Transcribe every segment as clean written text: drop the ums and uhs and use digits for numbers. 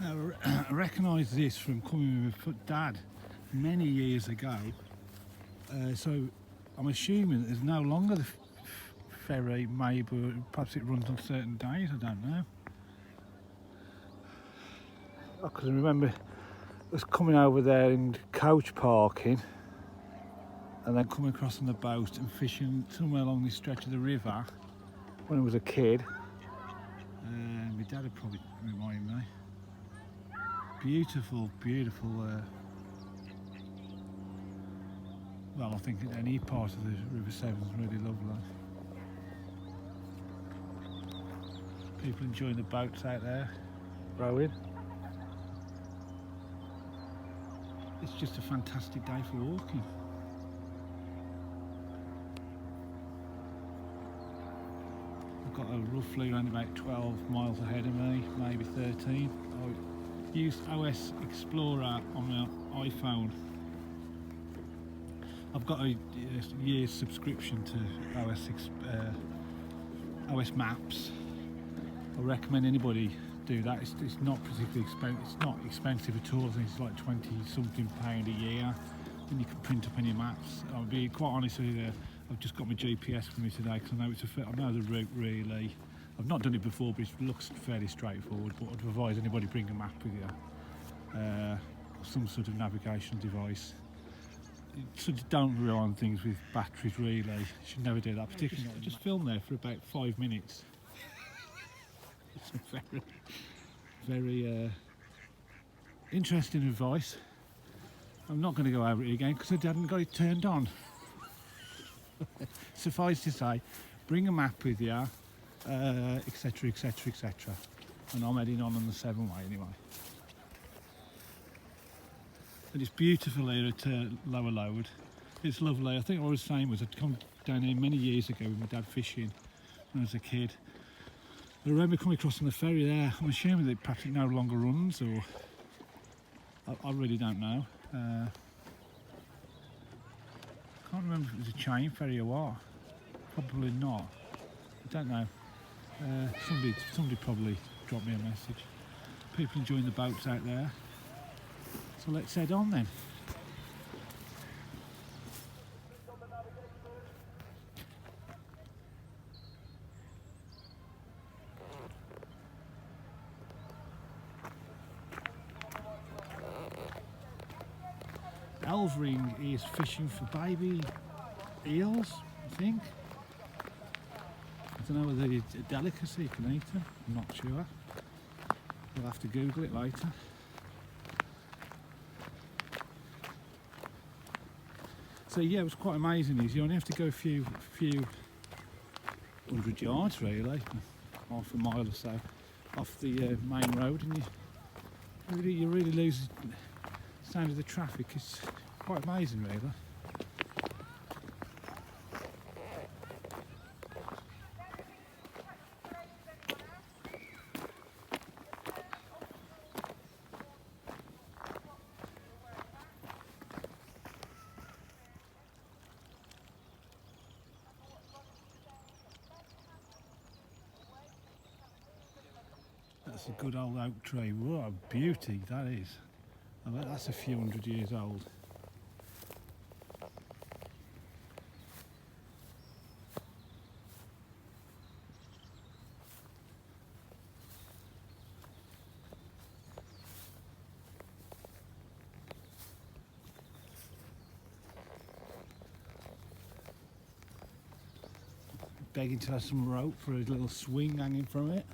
I recognise this from coming with my dad many years ago. So I'm assuming that there's no longer the ferry, maybe perhaps it runs on certain days, I don't know. Because I remember us coming over there in coach parking and then coming across on the boat and fishing somewhere along this stretch of the river when I was a kid. My dad would probably remind me. Beautiful, beautiful. Well, I think any part of the River Severn is really lovely. People enjoying the boats out there, rowing. It's just a fantastic day for walking. I've got a roughly around about 12 miles ahead of me, maybe 13. I use OS Explorer on my iPhone. I've got a year's subscription to OS Maps. I recommend anybody do that. It's not particularly expensive. It's not expensive at all. I think it's like £20-something a year, and you can print up any maps. I'll be quite honest with you. I've just got my GPS with me today because I know I know the route really. I've not done it before, but it looks fairly straightforward. But I'd advise anybody bring a map with you, some sort of navigation device. So don't rely on things with batteries really. You should never do that. Particularly, I just filmed there for about 5 minutes. It's very interesting advice. I'm not going to go over it again because I hadn't got it turned on. Suffice to say, bring a map with you, etc, etc, etc. And I'm heading on the Severn way anyway. And it's beautiful here at Lower Load. It's lovely. I think what I was saying was I'd come down here many years ago with my dad fishing when I was a kid. I remember coming across on the ferry there. I'm assuming that perhaps it no longer runs, or I really don't know. Can't remember if it was a chain ferry or what. Probably not. I don't know. Somebody probably dropped me a message. People enjoying the boats out there. So let's head on then. Elvering is fishing for baby eels, I think. I don't know whether it's a delicacy, you can eat them, I'm not sure. We'll have to Google it later. So yeah, it was quite amazing. You only have to go a few hundred yards really, half a mile or so off the main road, and you really lose the sound of the traffic. It's quite amazing really. That's a good old oak tree. What a beauty that is. I bet that's a few hundred years old. Begging to have some rope for a little swing hanging from it.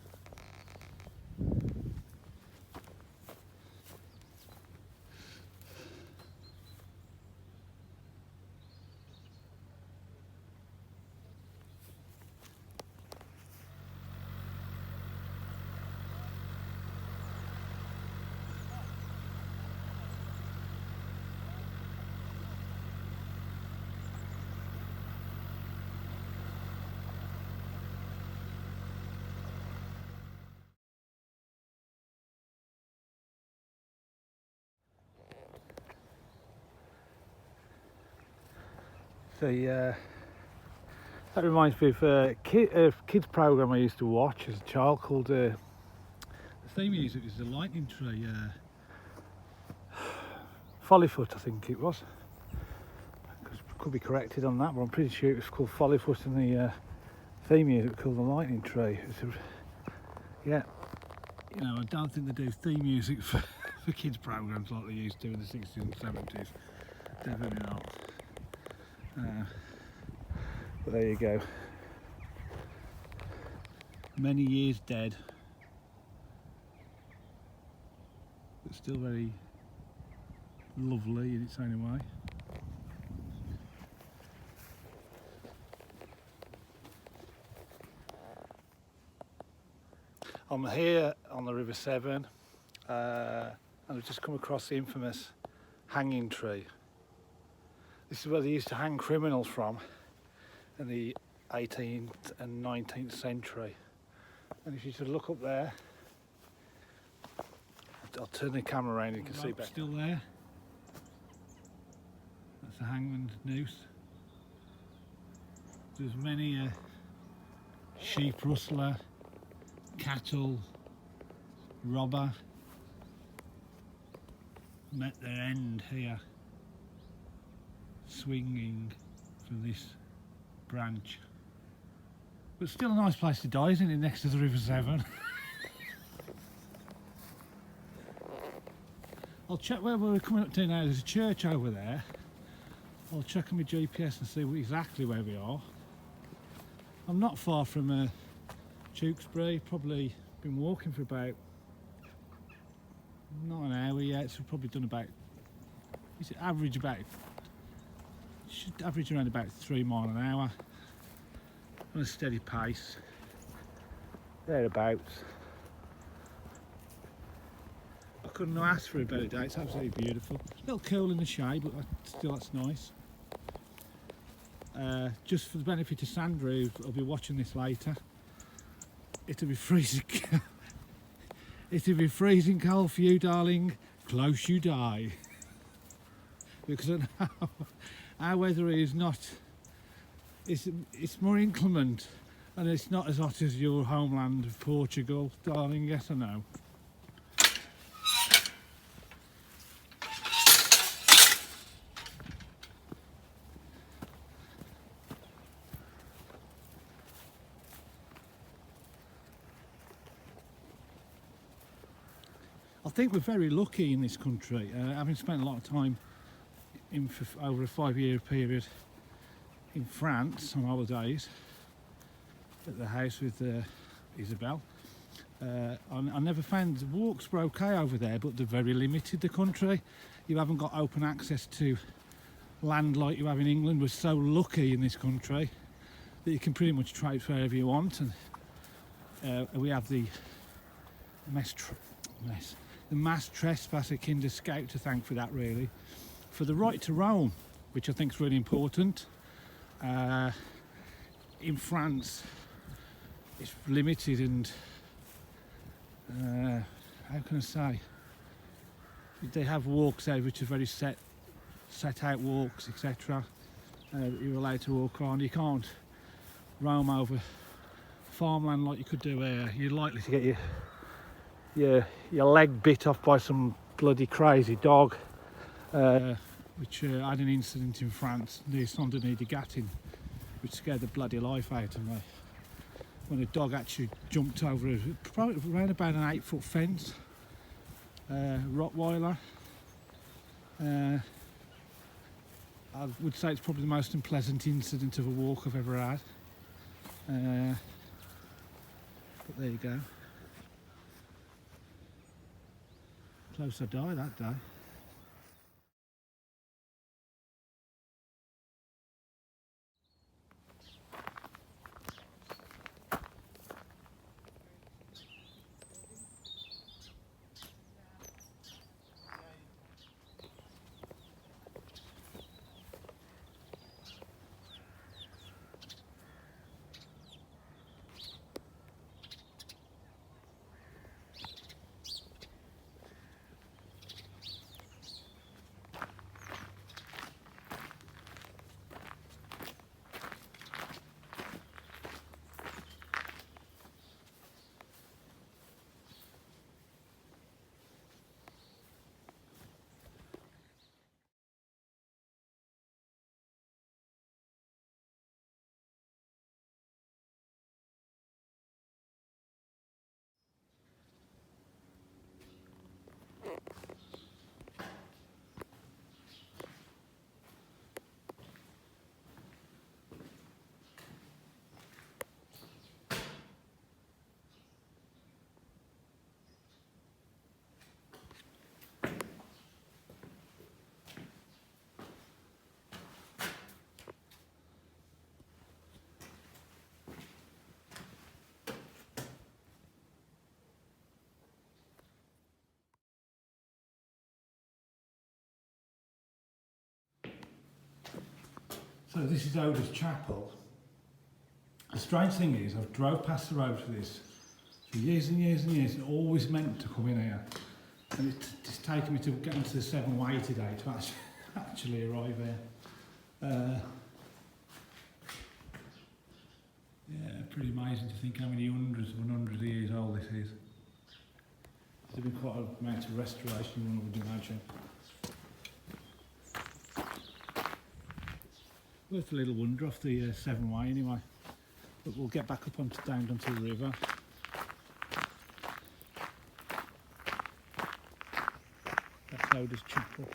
That reminds me of a kids program I used to watch as a child called theme music is the lightning tree. Follyfoot, I think it was. Could be corrected on that, but I'm pretty sure it was called Follyfoot, and the theme music called the lightning tree. Yeah, you know, I don't think they do theme music for kids programs like they used to in the 60s and 70s. Definitely not. But there you go. Many years dead, but still very lovely in its own way. I'm here on the River Severn, and I've just come across the infamous hanging tree. This is where they used to hang criminals from in the 18th and 19th century. And if you should look up there, I'll turn the camera around, you can see better. Still there. That's the hangman's noose. There's many a sheep rustler, cattle robber met their end here, swinging from this branch. But still a nice place to die, isn't it, next to the River Severn? I'll check where we're coming up to now. There's a church over there. I'll check on my GPS and see exactly where we are. I'm not far from Tewkesbury, probably been walking for about, not an hour yet, so we've probably done about, should average around about 3 miles an hour on a steady pace, thereabouts. I couldn't ask for a better day. It's absolutely beautiful. A little cool in the shade, but still that's nice. Just for the benefit of Sandra, who'll be watching this later, it'll be freezing. It'll be freezing cold for you, darling. Close you die. Because I know our weather is not. It's more inclement, and it's not as hot as your homeland of Portugal, darling. Yes or no? I think we're very lucky in this country, having spent a lot of time over a 5-year period in France on holidays at the house with Isabel. I never found the walks were okay over there, but they're very limited, the country. You haven't got open access to land like you have in England. We're so lucky in this country that you can pretty much traipse wherever you want, and we have the mass trespasser Kinder Scout to thank for that, really. For the right to roam, which I think is really important. In France, it's limited, and how can I say? They have walks out which are very set out walks, etc. You're allowed to walk on. You can't roam over farmland like you could do here. You're likely to get your leg bit off by some bloody crazy dog, which had an incident in France near Saint-Denis-de-Gattin, which scared the bloody life out of me, when a dog actually jumped over probably around about an 8-foot fence, Rottweiler. I would say it's probably the most unpleasant incident of a walk I've ever had, but there you go. Close I die that day. So this is Oda's Chapel. The strange thing is, I've drove past the road for this for years and years and years, and always meant to come in here. And it's taken me to get into the Severn Way today to actually arrive here. Yeah, pretty amazing to think how many hundreds and hundreds of years old this is. There's been quite an amount of restoration, one would imagine. Worth a little wander off the Severn Way anyway. But we'll get back up down onto the river. That's Oda's Chapel.